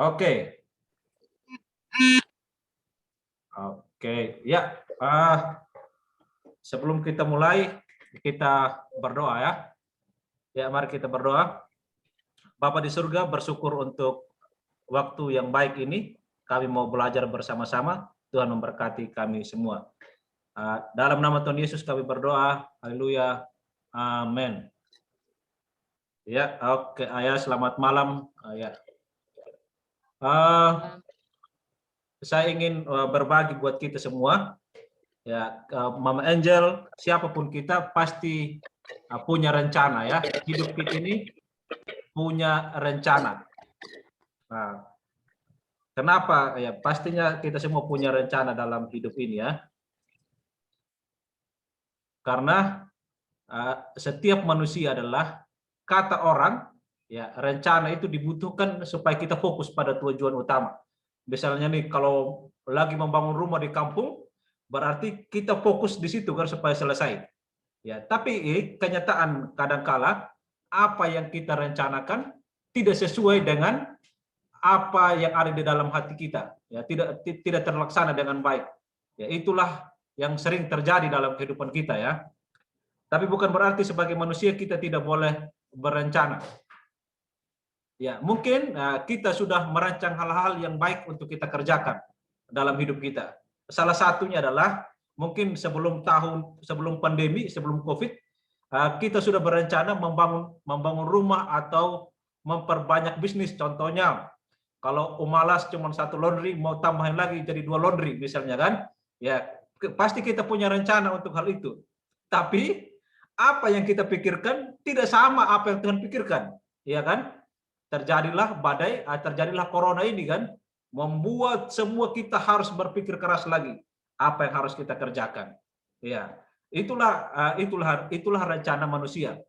Oke, oke, ya. Sebelum kita mulai, kita berdoa ya. Ya, mari kita berdoa. Bapa di surga, bersyukur untuk waktu yang baik ini. Kami mau belajar bersama-sama. Tuhan memberkati kami semua. Dalam nama Tuhan Yesus kami berdoa. Haleluya. Amin. Ya, oke, Ayah, selamat malam. Ya. Saya ingin berbagi buat kita semua. Ya, Mama Angel, siapapun kita pasti punya rencana ya. Hidup kita ini punya rencana. Nah, kenapa? Ya, pastinya kita semua punya rencana dalam hidup ini ya. Karena setiap manusia adalah kata orang, ya rencana itu dibutuhkan supaya kita fokus pada tujuan utama. Misalnya nih, kalau lagi membangun rumah di kampung, berarti kita fokus di situ kan supaya selesai. Ya, tapi kenyataan kadangkala apa yang kita rencanakan tidak sesuai dengan apa yang ada di dalam hati kita. Ya, tidak terlaksana dengan baik. Ya, itulah yang sering terjadi dalam kehidupan kita ya. Tapi bukan berarti sebagai manusia kita tidak boleh berencana. Ya, mungkin kita sudah merancang hal-hal yang baik untuk kita kerjakan dalam hidup kita. Salah satunya adalah mungkin sebelum pandemi, sebelum Covid, kita sudah berencana membangun rumah atau memperbanyak bisnis. Contohnya, kalau Umalas cuma satu laundry, mau tambahin lagi jadi 2 laundry misalnya kan, ya pasti kita punya rencana untuk hal itu. Tapi apa yang kita pikirkan tidak sama apa yang Tuhan pikirkan, ya kan? Terjadilah badai, terjadilah corona ini kan, membuat semua kita harus berpikir keras lagi apa yang harus kita kerjakan. Ya, itulah rencana manusia.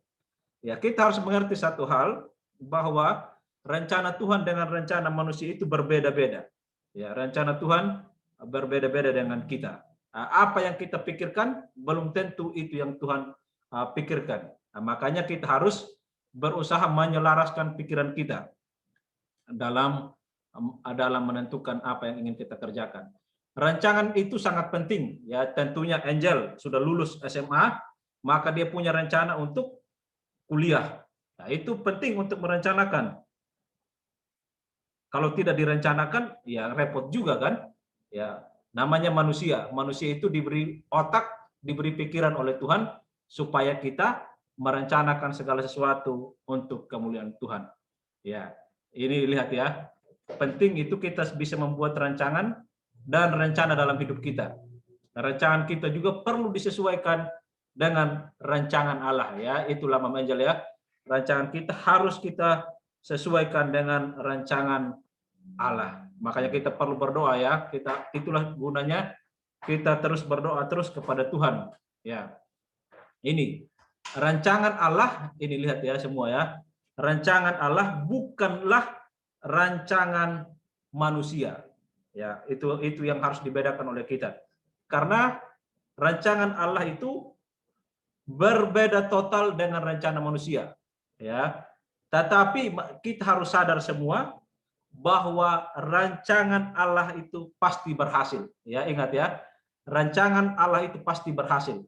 Ya, kita harus mengerti satu hal bahwa rencana Tuhan dengan rencana manusia itu berbeda-beda. Ya, rencana Tuhan berbeda-beda dengan kita. Apa yang kita pikirkan belum tentu itu yang Tuhan pikirkan. Makanya kita harus berusaha menyelaraskan pikiran kita dalam menentukan apa yang ingin kita kerjakan. Rancangan itu sangat penting ya. Tentunya Angel sudah lulus SMA, maka dia punya rencana untuk kuliah. Nah, itu penting untuk merencanakan. Kalau tidak direncanakan, ya repot juga kan? Ya, namanya manusia. Manusia itu diberi otak, diberi pikiran oleh Tuhan supaya kita merencanakan segala sesuatu untuk kemuliaan Tuhan. Ya, ini lihat ya. Penting itu kita bisa membuat rancangan dan rencana dalam hidup kita. Rancangan kita juga perlu disesuaikan dengan rancangan Allah ya. Itulah Mama Angel ya. Rancangan kita harus kita sesuaikan dengan rancangan Allah. Makanya kita perlu berdoa ya. Itulah gunanya kita terus berdoa terus kepada Tuhan. Ya. Ini rancangan Allah, ini lihat ya semua ya. Rancangan Allah bukanlah rancangan manusia. Ya, itu yang harus dibedakan oleh kita. Karena rancangan Allah itu berbeda total dengan rencana manusia. Ya. Tetapi kita harus sadar semua bahwa rancangan Allah itu pasti berhasil. Ya, ingat ya. Rancangan Allah itu pasti berhasil.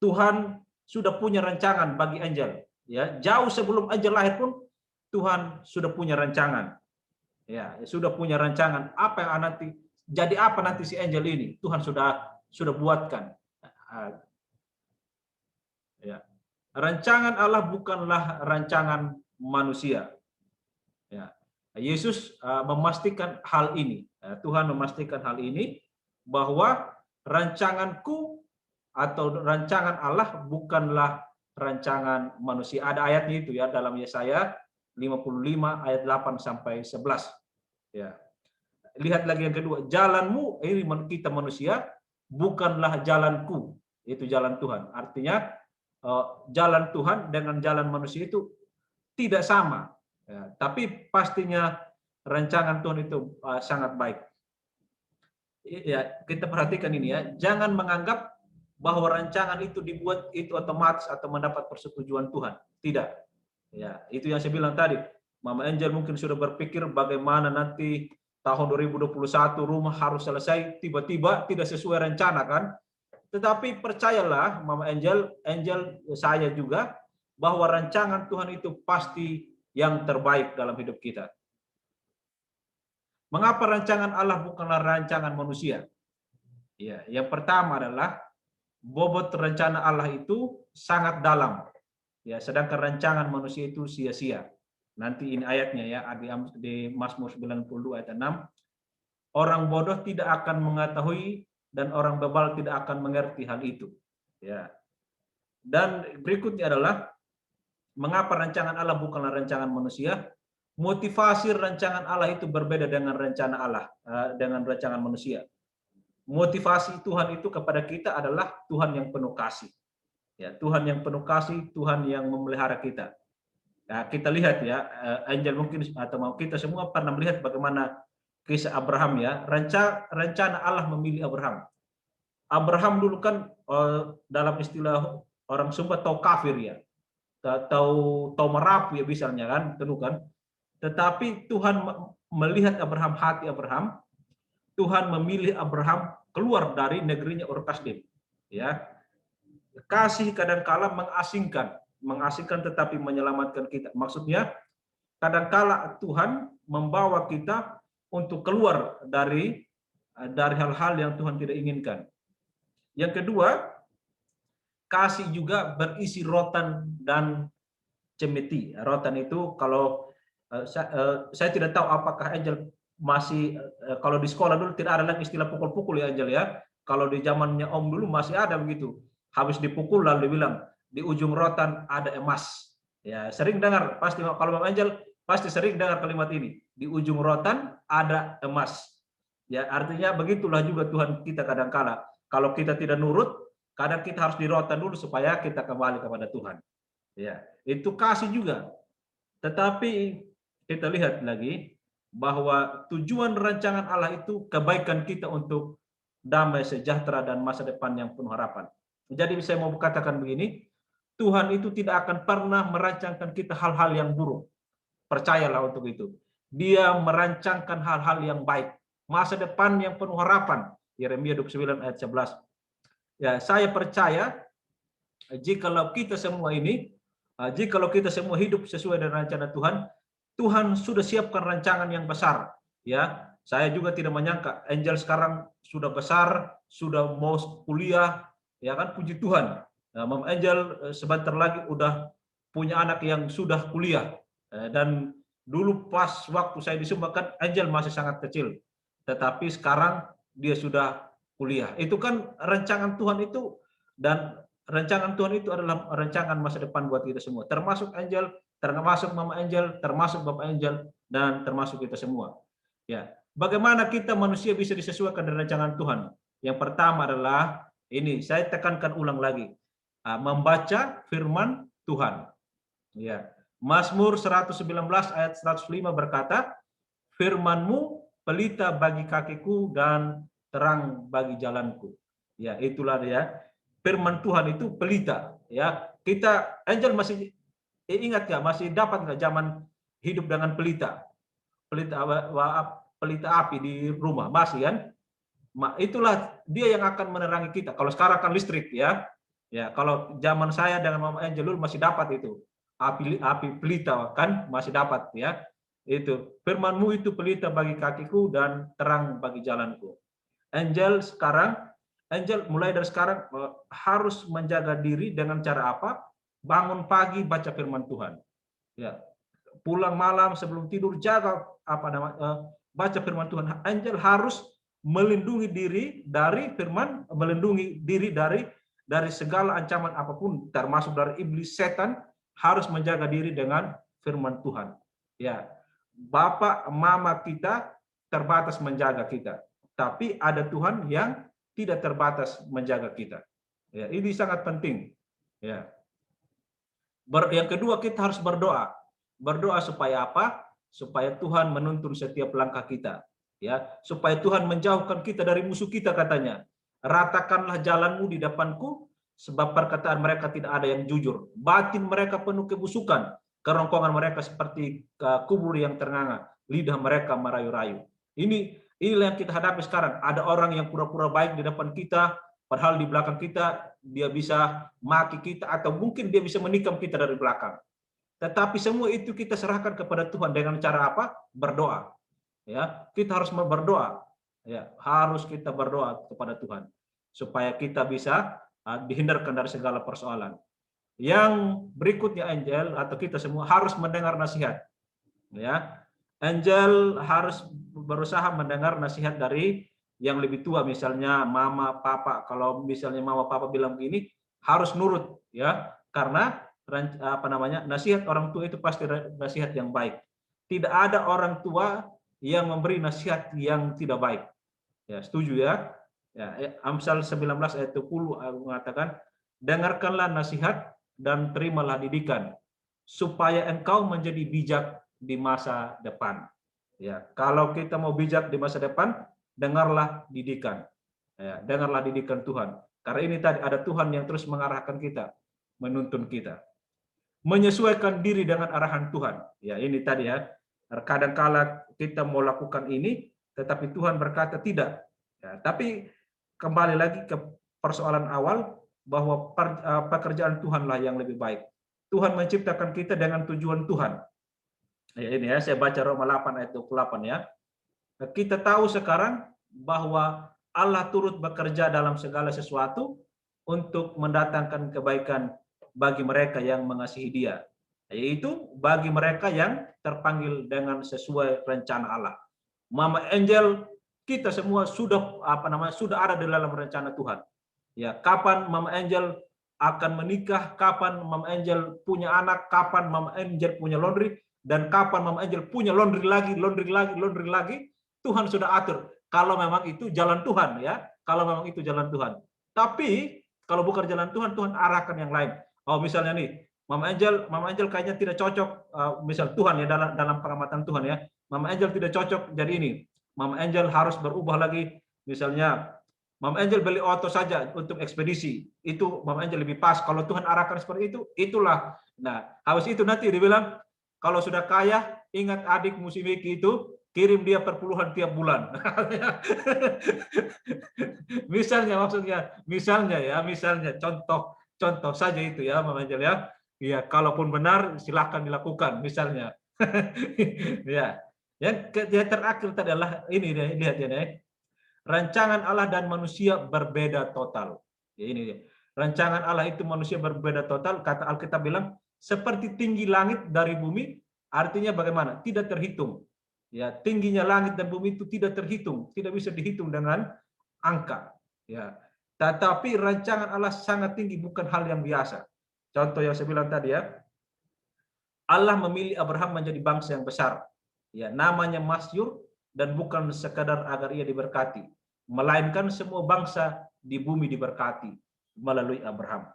Tuhan sudah punya rancangan bagi Angel. Ya, jauh sebelum Angel lahir pun Tuhan sudah punya rancangan. Ya, sudah punya rancangan apa yang nanti jadi apa nanti si Angel ini. Tuhan sudah buatkan. Ya. Rancangan Allah bukanlah rancangan manusia. Ya. Yesus memastikan hal ini. Tuhan memastikan hal ini bahwa rancanganku atau rancangan Allah bukanlah rancangan manusia. Ada ayatnya itu ya dalam Yesaya 55 ayat 8 sampai 11. Ya. Lihat lagi yang kedua, jalanmu ini kita manusia bukanlah jalanku. Itu jalan Tuhan. Artinya jalan Tuhan dengan jalan manusia itu tidak sama. Ya, tapi pastinya rancangan Tuhan itu sangat baik. Ya, kita perhatikan ini ya. Jangan menganggap bahwa rancangan itu dibuat itu otomatis atau mendapat persetujuan Tuhan. Tidak. Ya, itu yang saya bilang tadi. Mama Angel mungkin sudah berpikir bagaimana nanti tahun 2021 rumah harus selesai, tiba-tiba tidak sesuai rencana kan. Tetapi percayalah Mama Angel, Angel saya juga, bahwa rancangan Tuhan itu pasti yang terbaik dalam hidup kita. Mengapa rancangan Allah bukanlah rancangan manusia? Ya, yang pertama adalah bobot rencana Allah itu sangat dalam. Ya, sedangkan rancangan manusia itu sia-sia. Nanti ini ayatnya ya, di Mazmur 92 ayat 6. Orang bodoh tidak akan mengetahui dan orang bebal tidak akan mengerti hal itu. Ya. Dan berikutnya adalah mengapa rancangan Allah bukanlah rancangan manusia? Motivasi rancangan Allah itu berbeda dengan rencana Allah, dengan rancangan manusia. Motivasi Tuhan itu kepada kita adalah Tuhan yang penuh kasih. Ya, Tuhan yang penuh kasih, Tuhan yang memelihara kita. Ya, kita lihat ya, Angel mungkin atau kita semua pernah melihat bagaimana kisah Abraham ya, rencana Allah memilih Abraham. Abraham dulu kan dalam istilah orang Sumba tahu kafir ya, tahu merapu ya misalnya kan, tentu kan. Tetapi Tuhan melihat Abraham, hati Abraham, Tuhan memilih Abraham keluar dari negerinya Ur Kasdim. Ya, kasih kadangkala mengasingkan tetapi menyelamatkan kita. Maksudnya kadangkala Tuhan membawa kita untuk keluar dari hal-hal yang Tuhan tidak inginkan. Yang kedua, kasih juga berisi rotan dan cemeti. Rotan itu kalau saya tidak tahu apakah Angel masih kalau di sekolah dulu tidak ada lagi istilah pukul-pukul ya Angel ya. Kalau di zamannya Om dulu masih ada begitu. Habis dipukul lalu dibilang di ujung rotan ada emas. Ya, sering dengar pasti kalau Bang Angel pasti sering dengar kalimat ini. Di ujung rotan ada emas. Ya, artinya begitulah juga Tuhan kita kadangkala. Kalau kita tidak nurut, kadang kita harus di rotan dulu supaya kita kembali kepada Tuhan. Ya, itu kasih juga. Tetapi kita lihat lagi bahwa tujuan rancangan Allah itu kebaikan kita untuk damai sejahtera dan masa depan yang penuh harapan. Jadi saya mau katakan begini, Tuhan itu tidak akan pernah merancangkan kita hal-hal yang buruk. Percayalah untuk itu. Dia merancangkan hal-hal yang baik. Masa depan yang penuh harapan. Yeremia 29 ayat 11. Ya, saya percaya jikalau kita semua ini, jikalau kita semua hidup sesuai dengan rencana Tuhan, Tuhan sudah siapkan rancangan yang besar. Ya, saya juga tidak menyangka Angel sekarang sudah besar, sudah mau kuliah, ya kan, puji Tuhan. Nah, Mama Angel sebentar lagi udah punya anak yang sudah kuliah. Dan dulu pas waktu saya disumbangkan Angel masih sangat kecil. Tetapi sekarang dia sudah kuliah. Itu kan rancangan Tuhan itu, dan rancangan Tuhan itu adalah rancangan masa depan buat kita semua. Termasuk Angel, termasuk Mama Angel, termasuk Bapak Angel, dan termasuk kita semua. Ya, bagaimana kita manusia bisa disesuaikan dengan rancangan Tuhan? Yang pertama adalah ini, saya tekankan ulang lagi, membaca firman Tuhan. Ya, Mazmur 119 ayat 105 berkata, firman-Mu pelita bagi kakiku dan terang bagi jalanku. Ya, itulah dia. Firman Tuhan itu pelita. Ya, kita Angel masih ingat nggak? Masih dapat nggak zaman hidup dengan pelita? Pelita api di rumah masih kan? Itulah dia yang akan menerangi kita. Kalau sekarang kan listrik ya. Ya, kalau zaman saya dengan Mama Angel dulu masih dapat itu. Api pelita kan masih dapat ya. Itu firman-Mu itu pelita bagi kakiku dan terang bagi jalanku. Angel mulai dari sekarang harus menjaga diri dengan cara apa? Bangun pagi baca firman Tuhan. Ya. Pulang malam sebelum tidur jaga baca firman Tuhan. Angel harus melindungi diri dari segala ancaman apapun, termasuk dari iblis setan, harus menjaga diri dengan firman Tuhan. Ya. Bapak, mama kita terbatas menjaga kita, tapi ada Tuhan yang tidak terbatas menjaga kita. Ya, ini sangat penting. Ya. Yang kedua, kita harus berdoa. Berdoa supaya apa? Supaya Tuhan menuntun setiap langkah kita. Ya, supaya Tuhan menjauhkan kita dari musuh kita, katanya. Ratakanlah jalanmu di depanku, sebab perkataan mereka tidak ada yang jujur. Batin mereka penuh kebusukan. Kerongkongan mereka seperti kubur yang ternganga, lidah mereka merayu-rayu. Inilah yang kita hadapi sekarang. Ada orang yang pura-pura baik di depan kita, padahal di belakang kita dia bisa maki kita, atau mungkin dia bisa menikam kita dari belakang. Tetapi semua itu kita serahkan kepada Tuhan dengan cara apa? Berdoa. Ya, kita harus berdoa. Ya, harus kita berdoa kepada Tuhan supaya kita bisa dihindarkan dari segala persoalan. Yang berikutnya, Angel atau kita semua harus mendengar nasihat. Ya, Angel harus berusaha mendengar nasihat dari yang lebih tua, misalnya mama, papa. Kalau misalnya mama, papa bilang begini, harus nurut, ya, karena nasihat orang tua itu pasti nasihat yang baik. Tidak ada orang tua yang memberi nasihat yang tidak baik. Ya, setuju ya? Ya, Amsal 19 ayat 20 mengatakan, dengarkanlah nasihat dan terimalah didikan, supaya engkau menjadi bijak di masa depan. Ya, kalau kita mau bijak di masa depan, dengarlah didikan. Ya, dengarlah didikan Tuhan. Karena ini tadi ada Tuhan yang terus mengarahkan kita, menuntun kita. Menyesuaikan diri dengan arahan Tuhan. Ya, ini tadi ya. Kadang-kala kita mau lakukan ini, tetapi Tuhan berkata tidak. Ya, tapi kembali lagi ke persoalan awal, bahwa pekerjaan Tuhanlah yang lebih baik. Tuhan menciptakan kita dengan tujuan Tuhan. Ya, ini ya, saya baca Roma 8 ayat 28 ya. Kita tahu sekarang bahwa Allah turut bekerja dalam segala sesuatu untuk mendatangkan kebaikan bagi mereka yang mengasihi Dia, yaitu bagi mereka yang terpanggil dengan sesuai rencana Allah. Mama Angel, kita semua sudah sudah ada di dalam rencana Tuhan. Ya, kapan Mama Angel akan menikah, kapan Mama Angel punya anak, kapan Mama Angel punya laundry, dan kapan Mama Angel punya laundry lagi, Tuhan sudah atur. Kalau memang itu jalan Tuhan ya, kalau memang itu jalan Tuhan. Tapi kalau bukan jalan Tuhan, Tuhan arahkan yang lain. Oh, misalnya nih, Mama Angel kayaknya tidak cocok, misal Tuhan ya, dalam pengamatan Tuhan ya. Mama Angel tidak cocok jadi ini. Mama Angel harus berubah lagi, misalnya Mama Angel beli auto saja untuk ekspedisi. Itu Mama Angel lebih pas. Kalau Tuhan arahkan seperti itu, itulah. Nah, habis itu nanti dibilang, kalau sudah kaya, ingat adik Musimiki itu, kirim dia perpuluhan tiap bulan. misalnya, contoh saja itu ya, Mama Angel ya. Ya, kalaupun benar, silahkan dilakukan, misalnya. Ya, yang terakhir adalah ini, lihat ya, rancangan Allah dan manusia berbeda total. Ya, ini dia. Rancangan Allah itu manusia berbeda total. Kata Alkitab bilang, seperti tinggi langit dari bumi, artinya bagaimana? Tidak terhitung. Ya, tingginya langit dan bumi itu tidak terhitung, tidak bisa dihitung dengan angka. Ya, tetapi rancangan Allah sangat tinggi, bukan hal yang biasa. Contoh yang saya bilang tadi ya, Allah memilih Abraham menjadi bangsa yang besar. Ya, namanya masyhur, dan bukan sekadar agar ia diberkati, melainkan semua bangsa di bumi diberkati melalui Abraham.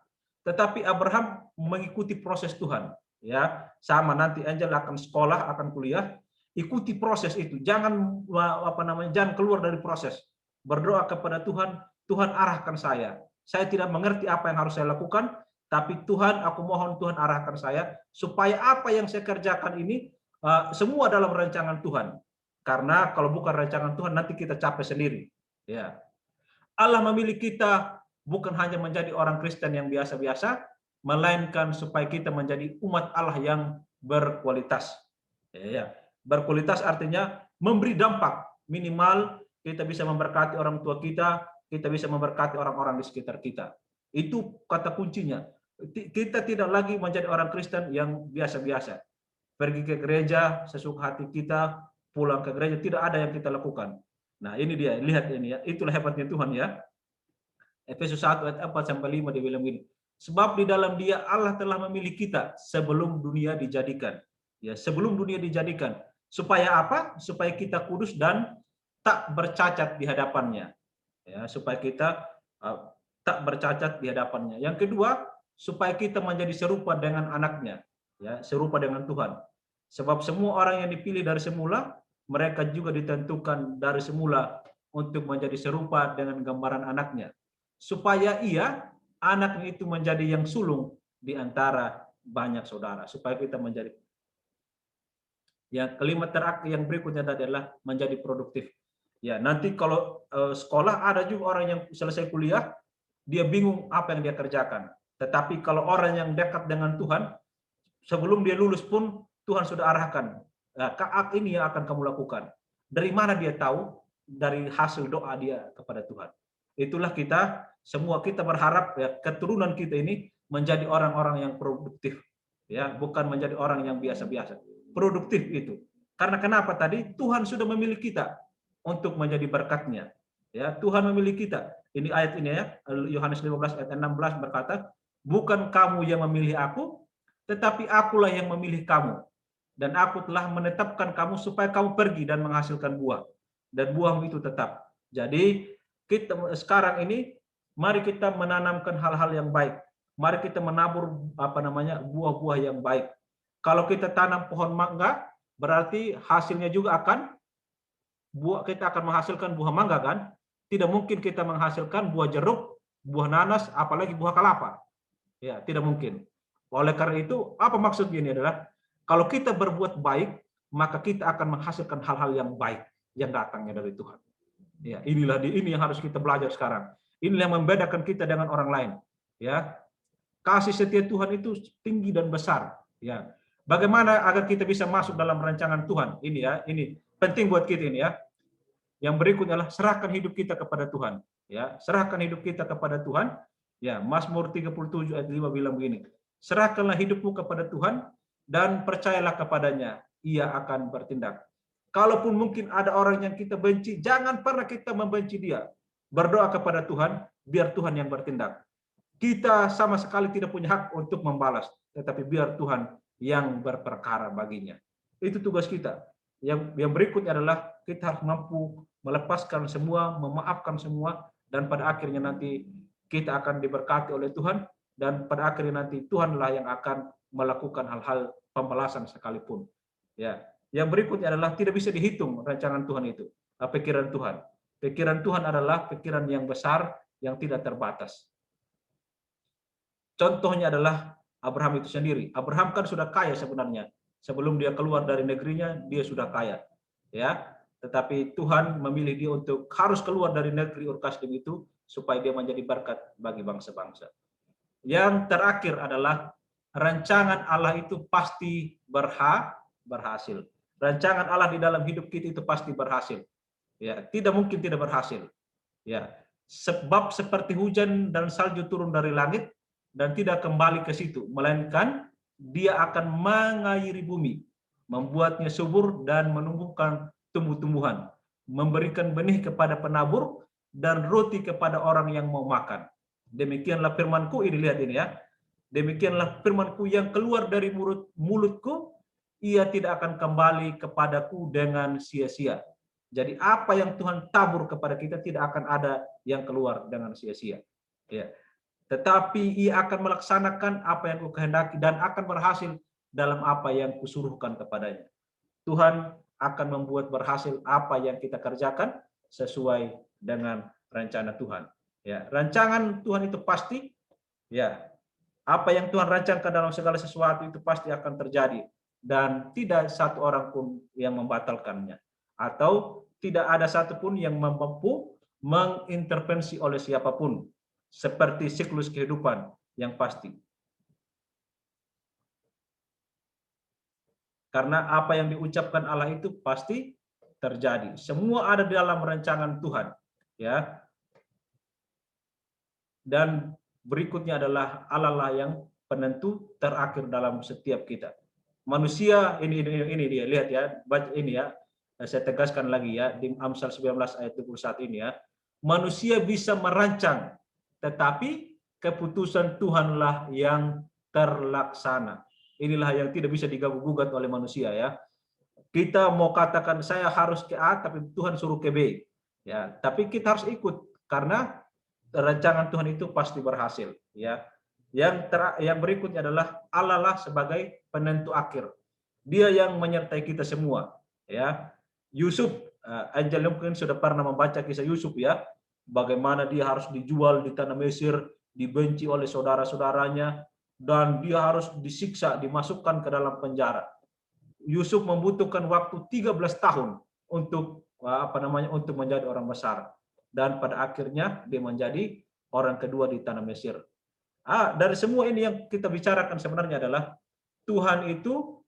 Tetapi Abraham mengikuti proses Tuhan. Ya, sama nanti Angel akan sekolah, akan kuliah, ikuti proses itu. Jangan jangan keluar dari proses. Berdoa kepada Tuhan, Tuhan arahkan saya. Saya tidak mengerti apa yang harus saya lakukan, tapi Tuhan, aku mohon Tuhan arahkan saya supaya apa yang saya kerjakan ini semua dalam rancangan Tuhan. Karena kalau bukan rancangan Tuhan, nanti kita capek sendiri. Ya. Allah memilih kita bukan hanya menjadi orang Kristen yang biasa-biasa, melainkan supaya kita menjadi umat Allah yang berkualitas. Ya. Berkualitas artinya memberi dampak. Minimal kita bisa memberkati orang tua kita bisa memberkati orang-orang di sekitar kita. Itu kata kuncinya. Kita tidak lagi menjadi orang Kristen yang biasa-biasa. Pergi ke gereja sesuka hati kita, pulang ke gereja, tidak ada yang kita lakukan. Nah, ini dia, lihat ini ya, itulah hebatnya Tuhan ya. Efesus 1 ayat 4 sampai 5 dia bilang begini. Sebab di dalam Dia Allah telah memilih kita sebelum dunia dijadikan. Ya, sebelum dunia dijadikan. Supaya apa? Supaya kita kudus dan tak bercacat di hadapannya. Ya, supaya kita tak bercacat di hadapannya. Yang kedua, supaya kita menjadi serupa dengan anaknya. Ya, serupa dengan Tuhan. Sebab semua orang yang dipilih dari semula, mereka juga ditentukan dari semula untuk menjadi serupa dengan gambaran anaknya. Supaya ia, anaknya itu menjadi yang sulung di antara banyak saudara, supaya kita menjadi. Yang kelima terakhir yang berikutnya adalah menjadi produktif. Ya, nanti kalau sekolah ada juga orang yang selesai kuliah, dia bingung apa yang dia kerjakan. Tetapi kalau orang yang dekat dengan Tuhan, sebelum dia lulus pun Tuhan sudah arahkan. Nah, ini yang akan kamu lakukan. Dari mana dia tahu? Dari hasil doa dia kepada Tuhan. Itulah kita, semua kita berharap ya, keturunan kita ini menjadi orang-orang yang produktif. Ya, bukan menjadi orang yang biasa-biasa. Produktif itu. Karena kenapa tadi? Tuhan sudah memilih kita untuk menjadi berkat-Nya. Ya, Tuhan memilih kita. Ini ayat ini ya, Yohanes 15 ayat 16 berkata, bukan kamu yang memilih aku, tetapi akulah yang memilih kamu. Dan aku telah menetapkan kamu supaya kamu pergi dan menghasilkan buah. Dan buahmu itu tetap. Jadi kita sekarang ini, mari kita menanamkan hal-hal yang baik. Mari kita menabur buah-buah yang baik. Kalau kita tanam pohon mangga, berarti hasilnya juga kita akan menghasilkan buah mangga kan? Tidak mungkin kita menghasilkan buah jeruk, buah nanas, apalagi buah kelapa. Ya, tidak mungkin. Oleh karena itu, apa maksudnya ini adalah kalau kita berbuat baik, maka kita akan menghasilkan hal-hal yang baik yang datangnya dari Tuhan. Ya, ini yang harus kita belajar sekarang. Inilah yang membedakan kita dengan orang lain. Ya, kasih setia Tuhan itu tinggi dan besar. Ya, bagaimana agar kita bisa masuk dalam rancangan Tuhan? Ini ya, ini penting buat kita ini ya. Yang berikutnya adalah serahkan hidup kita kepada Tuhan. Ya, serahkan hidup kita kepada Tuhan. Ya, Mazmur 37 ayat 5 bilang begini. Serahkanlah hidupmu kepada Tuhan dan percayalah kepadanya, ia akan bertindak. Kalaupun mungkin ada orang yang kita benci, jangan pernah kita membenci dia. Berdoa kepada Tuhan, biar Tuhan yang bertindak. Kita sama sekali tidak punya hak untuk membalas, tetapi biar Tuhan yang berperkara baginya. Itu tugas kita. Yang berikutnya adalah kita harus mampu melepaskan semua, memaafkan semua, dan pada akhirnya nanti kita akan diberkati oleh Tuhan, dan pada akhirnya nanti Tuhanlah yang akan melakukan hal-hal pembalasan sekalipun. Ya, yang berikutnya adalah tidak bisa dihitung rancangan Tuhan itu, pikiran Tuhan. Pikiran Tuhan adalah pikiran yang besar, yang tidak terbatas. Contohnya adalah Abraham itu sendiri. Abraham kan sudah kaya sebenarnya. Sebelum dia keluar dari negerinya, dia sudah kaya. Ya, tetapi Tuhan memilih dia untuk harus keluar dari negeri Ur Kasdim itu supaya dia menjadi berkat bagi bangsa-bangsa. Yang terakhir adalah rancangan Allah itu pasti berhasil. Rancangan Allah di dalam hidup kita itu pasti berhasil. Ya, tidak mungkin tidak berhasil. Ya, sebab seperti hujan dan salju turun dari langit dan tidak kembali ke situ, melainkan dia akan mengairi bumi, membuatnya subur dan menumbuhkan tumbuh-tumbuhan, memberikan benih kepada penabur dan roti kepada orang yang mau makan. Demikianlah firmanku, ini lihat ini ya. Demikianlah firmanku yang keluar dari mulutku, ia tidak akan kembali kepadaku dengan sia-sia. Jadi apa yang Tuhan tabur kepada kita tidak akan ada yang keluar dengan sia-sia. Ya. Tetapi ia akan melaksanakan apa yang kukehendaki dan akan berhasil dalam apa yang kusuruhkan kepadanya. Tuhan akan membuat berhasil apa yang kita kerjakan sesuai dengan rencana Tuhan. Ya, rancangan Tuhan itu pasti, ya, apa yang Tuhan rancangkan dalam segala sesuatu itu pasti akan terjadi dan tidak satu orang pun yang membatalkannya atau tidak ada satupun yang mampu mengintervensi oleh siapapun. Seperti siklus kehidupan yang pasti. Karena apa yang diucapkan Allah itu pasti terjadi. Semua ada di dalam rancangan Tuhan, ya. Dan berikutnya adalah Allah lah yang penentu terakhir dalam setiap kita. Manusia ini dia lihat ya, baca ini ya. Saya tegaskan lagi ya di Amsal 19 ayat 21 ini ya. Manusia bisa merancang, tetapi keputusan Tuhanlah yang terlaksana. Inilah yang tidak bisa diganggu-gugat oleh manusia ya. Kita mau katakan saya harus ke A tapi Tuhan suruh ke B. Ya, tapi kita harus ikut karena rancangan Tuhan itu pasti berhasil ya. Yang berikutnya adalah Allah lah sebagai penentu akhir. Dia yang menyertai kita semua ya. Yusuf, Angel mungkin sudah pernah membaca kisah Yusuf ya. Bagaimana dia harus dijual di tanah Mesir, dibenci oleh saudara-saudaranya, dan dia harus disiksa, dimasukkan ke dalam penjara. Yusuf membutuhkan waktu 13 tahun untuk untuk menjadi orang besar, dan pada akhirnya dia menjadi orang kedua di tanah Mesir. Dari semua ini yang kita bicarakan sebenarnya adalah Tuhan itu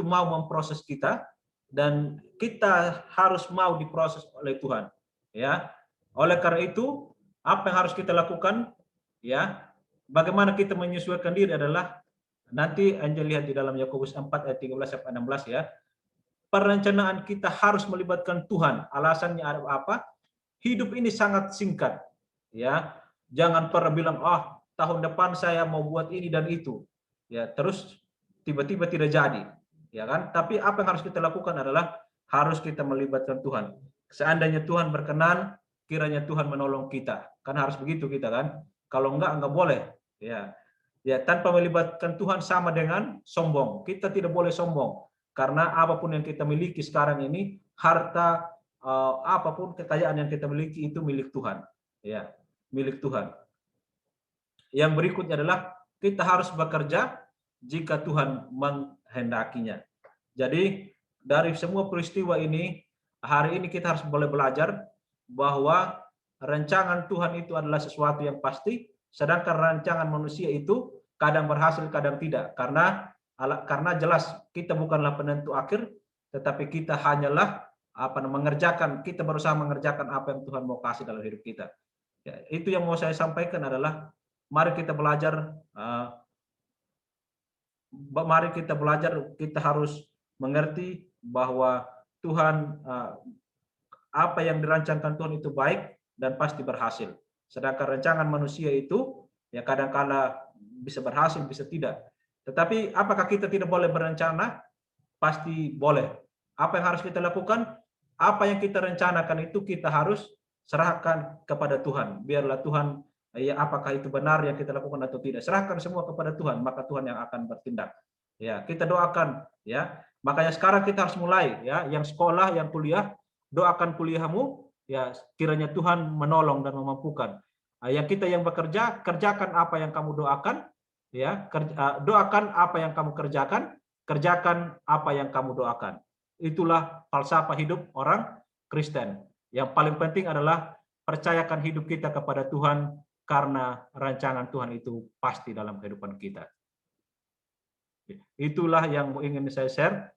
mau memproses kita, dan kita harus mau diproses oleh Tuhan. Ya, oleh karena itu apa yang harus kita lakukan? Ya, bagaimana kita menyesuaikan diri adalah nanti Anda lihat di dalam Yakobus 4 ayat 13 sampai 16 ya. Perencanaan kita harus melibatkan Tuhan. Alasannya apa? Hidup ini sangat singkat. Ya, jangan pernah bilang, tahun depan saya mau buat ini dan itu. Ya, terus tiba-tiba tidak jadi. Ya kan? Tapi apa yang harus kita lakukan adalah harus kita melibatkan Tuhan. Seandainya Tuhan berkenan, kiranya Tuhan menolong kita. Kan harus begitu kita kan? Kalau enggak boleh. Ya. Ya, tanpa melibatkan Tuhan sama dengan sombong. Kita tidak boleh sombong. Karena apapun yang kita miliki sekarang ini, harta, apapun kekayaan yang kita miliki itu milik Tuhan. Ya, milik Tuhan. Yang berikutnya adalah kita harus bekerja jika Tuhan menghendakinya. Jadi dari semua peristiwa ini, hari ini kita harus boleh belajar bahwa rancangan Tuhan itu adalah sesuatu yang pasti, sedangkan rancangan manusia itu kadang berhasil, kadang tidak. Karena jelas kita bukanlah penentu akhir, tetapi kita hanyalah kita berusaha mengerjakan apa yang Tuhan mau kasih dalam hidup kita. Ya, itu yang mau saya sampaikan adalah mari kita belajar, kita harus mengerti bahwa Tuhan, apa yang dirancangkan Tuhan itu baik dan pasti berhasil. Sedangkan rancangan manusia itu ya kadang-kala bisa berhasil, bisa tidak. Tetapi apakah kita tidak boleh berencana? Pasti boleh. Apa yang harus kita lakukan? Apa yang kita rencanakan itu kita harus serahkan kepada Tuhan. Biarlah Tuhan, ya apakah itu benar yang kita lakukan atau tidak. Serahkan semua kepada Tuhan, maka Tuhan yang akan bertindak. Ya, kita doakan ya. Makanya sekarang kita harus mulai ya, yang sekolah, yang kuliah, doakan kuliahmu ya, kiranya Tuhan menolong dan memampukan. Yang kita yang bekerja, kerjakan apa yang kamu doakan ya, doakan apa yang kamu kerjakan apa yang kamu doakan. Itulah falsafah hidup orang Kristen. Yang paling penting adalah percayakan hidup kita kepada Tuhan, karena rancangan Tuhan itu pasti dalam kehidupan kita. Itulah yang ingin saya share.